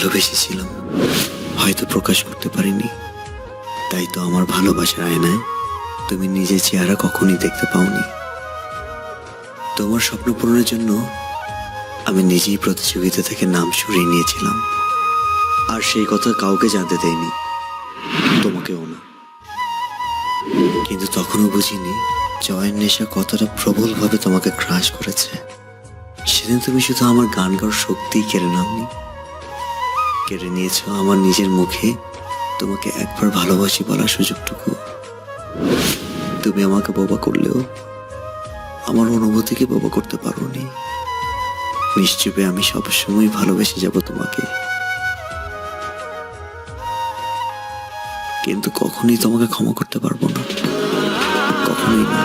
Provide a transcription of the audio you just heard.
ভালোবেসেছিলাম, হয়তো প্রকাশ করতে পারিনি। তাই তো আমার ভালোবাসার আয়নায় তুমি নিজের চেহারা কখনই দেখতে পাওনি। তোমার স্বপ্ন পূরণের জন্য আমি নিজেই প্রতিযোগিতা থেকে নাম সরিয়ে নিয়েছিলাম, আর সেই কথা কাউকে জানতে দেয়নি, তোমাকেও না। কিন্তু তখনও বুঝিনি জয়ের নেশা কতটা প্রবলভাবে তোমাকে ক্রাশ করেছে। সেদিন তুমি শুধু আমার গান গাওয়ার শক্তিই কেড়ে নাওনি, কেড়ে নিয়েছ আমার নিজের মুখে তোমাকে একবার ভালোবাসি বলার সুযোগটুকু। তুমি আমাকে বোবা করলেও আমার অনুভূতিকে বোবা করতে পারোনি। নিশ্চুপে আমি সবসময় ভালোবেসে যাব তোমাকে, কিন্তু কখনোই তোমাকে ক্ষমা করতে পারবো না, কখনোই না।